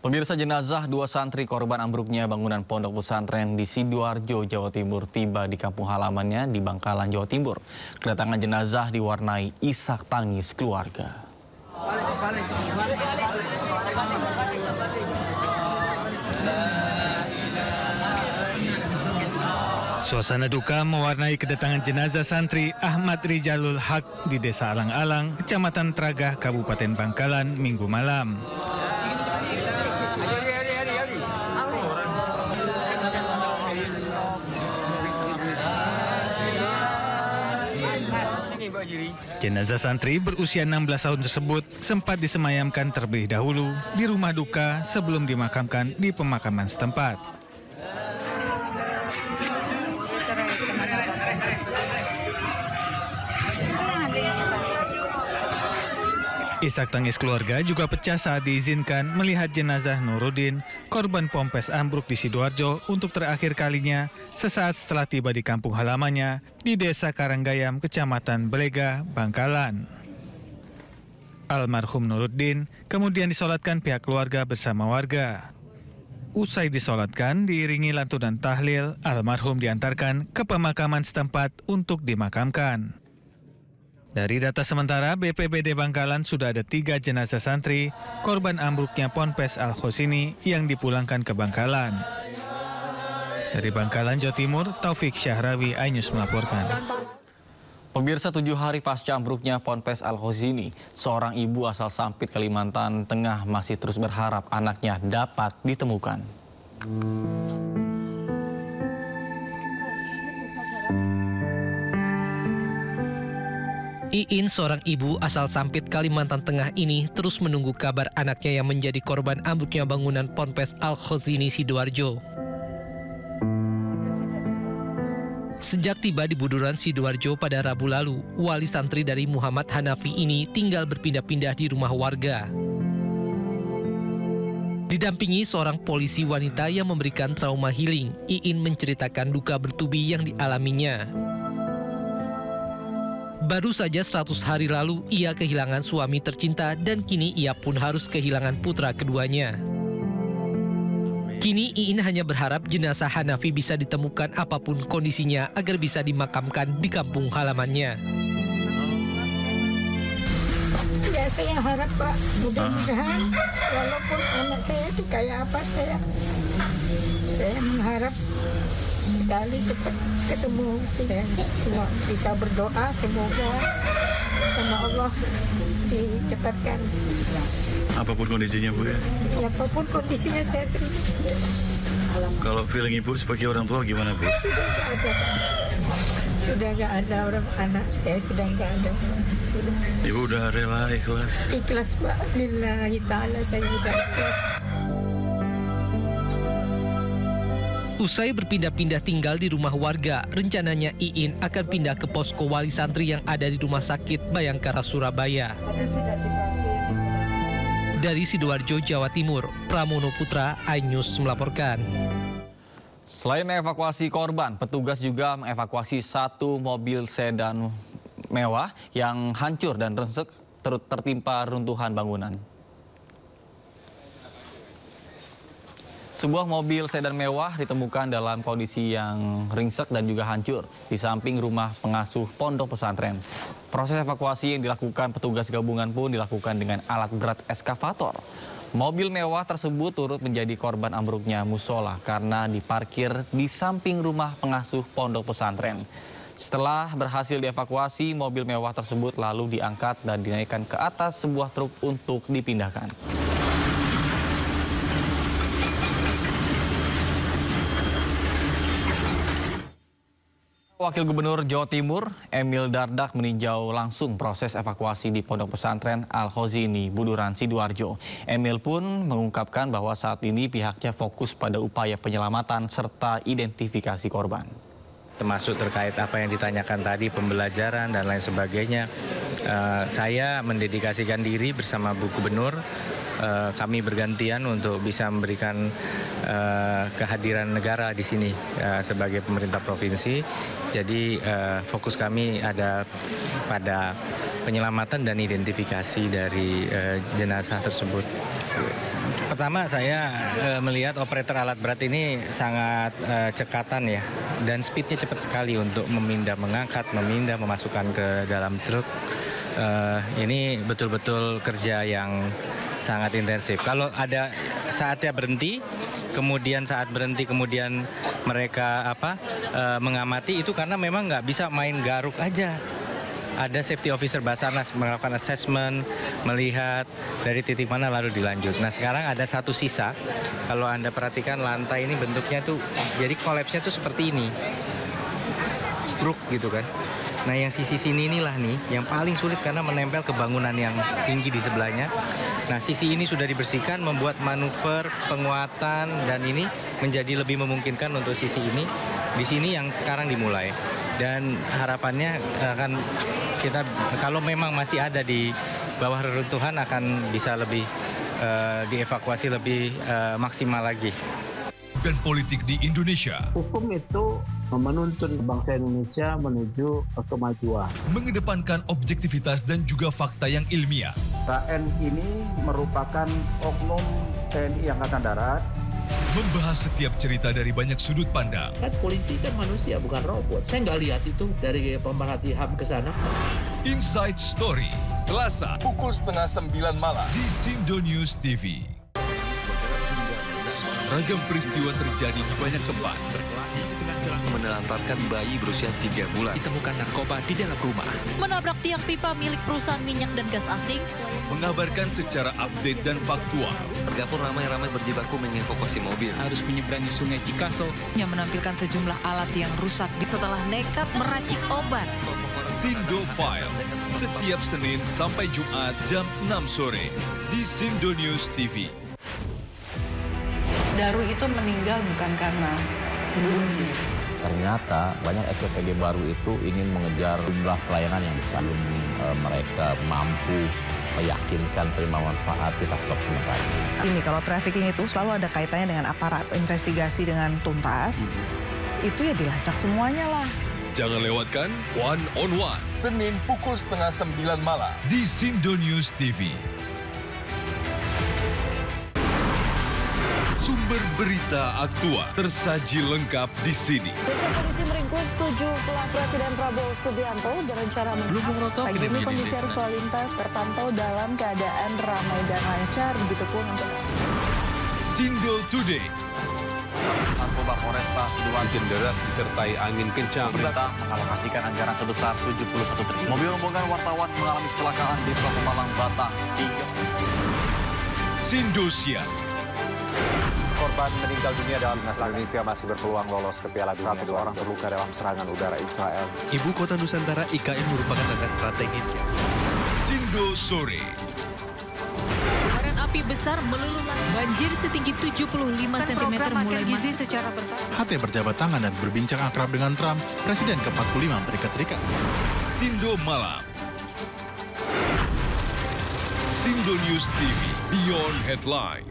Pemirsa, jenazah dua santri korban ambruknya bangunan pondok pesantren di Sidoarjo, Jawa Timur tiba di kampung halamannya di Bangkalan, Jawa Timur. Kedatangan jenazah diwarnai isak tangis keluarga. Suasana duka mewarnai kedatangan jenazah santri Ahmad Rijalul Haq di Desa Alang-Alang, Kecamatan Tragah, Kabupaten Bangkalan, Minggu malam. Jenazah santri berusia 16 tahun tersebut sempat disemayamkan terlebih dahulu di rumah duka sebelum dimakamkan di pemakaman setempat. Isak tangis keluarga juga pecah saat diizinkan melihat jenazah Nuruddin, korban pompes ambruk di Sidoarjo untuk terakhir kalinya sesaat setelah tiba di kampung halamannya di Desa Karanggayam, Kecamatan Belega, Bangkalan. Almarhum Nuruddin kemudian disolatkan pihak keluarga bersama warga. Usai disolatkan diiringi lantunan tahlil, almarhum diantarkan ke pemakaman setempat untuk dimakamkan. Dari data sementara, BPBD Bangkalan sudah ada 3 jenazah santri korban ambruknya Ponpes Al-Khosini yang dipulangkan ke Bangkalan. Dari Bangkalan, Jawa Timur, Taufik Syahrawi, iNews melaporkan. Pemirsa, 7 hari pasca ambruknya Ponpes Al-Khosini, seorang ibu asal Sampit, Kalimantan Tengah masih terus berharap anaknya dapat ditemukan. Iin, seorang ibu asal Sampit, Kalimantan Tengah ini terus menunggu kabar anaknya yang menjadi korban ambruknya bangunan Ponpes Al-Khosini Sidoarjo. Sejak tiba di Buduran Sidoarjo pada Rabu lalu, wali santri dari Muhammad Hanafi ini tinggal berpindah-pindah di rumah warga. Didampingi seorang polisi wanita yang memberikan trauma healing, Iin menceritakan duka bertubi yang dialaminya. Baru saja 100 hari lalu ia kehilangan suami tercinta dan kini ia pun harus kehilangan putra keduanya. Kini Iin hanya berharap jenazah Hanafi bisa ditemukan apapun kondisinya agar bisa dimakamkan di kampung halamannya. Ya, saya harap Pak, mudah-mudahan walaupun anak saya itu kayak apa, saya mengharap sekali cepat ketemu. Semua bisa berdoa, semoga sama Allah dicepatkan. Apapun kondisinya, Bu, ya? Ya, apapun kondisinya saya terima. Kalau feeling Ibu sebagai orang tua gimana, Bu? Sudah nggak ada, Pak. Sudah nggak ada orang, anak saya sudah nggak ada. Sudah. Ibu udah rela ikhlas? Ikhlas, Pak. Lillahi ta'ala, saya sudah ikhlas. Usai berpindah-pindah tinggal di rumah warga, rencananya Iin akan pindah ke posko wali santri yang ada di Rumah Sakit Bayangkara, Surabaya. Dari Sidoarjo, Jawa Timur, Pramono Putra, iNews melaporkan. Selain mengevakuasi korban, petugas juga mengevakuasi 1 mobil sedan mewah yang hancur dan ringsek tertimpa runtuhan bangunan. Sebuah mobil sedan mewah ditemukan dalam kondisi yang ringsek dan juga hancur di samping rumah pengasuh pondok pesantren. Proses evakuasi yang dilakukan petugas gabungan pun dilakukan dengan alat berat eskavator. Mobil mewah tersebut turut menjadi korban ambruknya musola karena diparkir di samping rumah pengasuh pondok pesantren. Setelah berhasil dievakuasi, mobil mewah tersebut lalu diangkat dan dinaikkan ke atas sebuah truk untuk dipindahkan. Wakil Gubernur Jawa Timur, Emil Dardak, meninjau langsung proses evakuasi di Pondok Pesantren Al-Khosini, Buduran, Sidoarjo. Emil pun mengungkapkan bahwa saat ini pihaknya fokus pada upaya penyelamatan serta identifikasi korban. Termasuk terkait apa yang ditanyakan tadi, pembelajaran dan lain sebagainya. Saya mendedikasikan diri bersama Bu Gubernur. Kami bergantian untuk bisa memberikan kehadiran negara di sini sebagai pemerintah provinsi. Jadi fokus kami ada pada penyelamatan dan identifikasi dari jenazah tersebut. Pertama saya melihat operator alat berat ini sangat cekatan ya, dan speednya cepat sekali untuk memindah, mengangkat, memindah, memasukkan ke dalam truk. Ini betul-betul kerja yang sangat intensif. Kalau ada saatnya berhenti, kemudian saat berhenti kemudian mereka mengamati, itu karena memang nggak bisa main garuk aja. Ada safety officer Basarnas melakukan assessment, melihat dari titik mana lalu dilanjut. Nah sekarang ada satu sisa, kalau Anda perhatikan lantai ini bentuknya tuh, jadi collapse-nya tuh seperti ini. Spruk gitu kan. Nah yang sisi sini inilah nih, yang paling sulit karena menempel ke bangunan yang tinggi di sebelahnya. Nah sisi ini sudah dibersihkan, membuat manuver, penguatan, dan ini menjadi lebih memungkinkan untuk sisi ini. Di sini yang sekarang dimulai. Dan harapannya akan kita, kalau memang masih ada di bawah reruntuhan, akan bisa lebih dievakuasi lebih maksimal lagi. Dan politik di Indonesia. Hukum itu menuntun bangsa Indonesia menuju kemajuan. Mengedepankan objektivitas dan juga fakta yang ilmiah. KN ini merupakan oknum TNI Angkatan Darat. Membahas setiap cerita dari banyak sudut pandang. Kan polisi kan manusia, bukan robot. Saya nggak lihat itu dari pemerhati HAM ke sana. Inside Story, Selasa, pukul 8:30 malam. Di Sindo News TV. Ragam peristiwa terjadi di banyak tempat. Menelantarkan bayi berusia 3 bulan. Ditemukan narkoba di dalam rumah. Menabrak tiang pipa milik perusahaan minyak dan gas asing. Mengabarkan secara update dan faktual. Warga pun ramai-ramai berjibaku mengevakuasi mobil. Harus menyeberangi sungai Cikaso. Yang menampilkan sejumlah alat yang rusak. Setelah nekat meracik obat. Sindo Files. Setiap Senin sampai Jumat jam 6 sore. Di Sindo News TV. Daru itu meninggal bukan karena bunuh diri. Ternyata banyak SPPG baru itu ingin mengejar jumlah pelayanan yang besar. Mereka mampu meyakinkan terima manfaat, kita stop sementara. Ini kalau trafficking itu selalu ada kaitannya dengan aparat investigasi dengan tuntas. Itu ya dilacak semuanya lah. Jangan lewatkan One on One. Senin pukul 8:30 malam. Di Sindo News TV. Sumber berita aktual tersaji lengkap di sini. Desa polisi meringkus 7 pelak Presiden Prabowo Subianto berencana pagi ini kondisi arus lalu lintas terpantau dalam keadaan ramai dan lancar, begitu pun untuk Sindo Today. Narkoba Polresta Sidoarjo deras disertai angin kencang. Pemerintah mengalokasikan anggaran sebesar 71 triliun. Mobil rombongan wartawan mengalami kecelakaan di Tol Pemalang, Batang. Sindosiar. Korban meninggal dunia dalam timnas Indonesia masih berpeluang lolos ke Piala Dunia. 100 orang terluka dalam serangan udara Israel. Ibu kota Nusantara IKN merupakan langkah strategis. Sindo Sore. Kobaran api besar meluluh banjir setinggi 75 cm mulai masuk secara HT berjabat tangan dan berbincang akrab dengan Trump, Presiden ke-45 Amerika Serikat. Sindo Malam. Sindo News TV, Beyond Headline.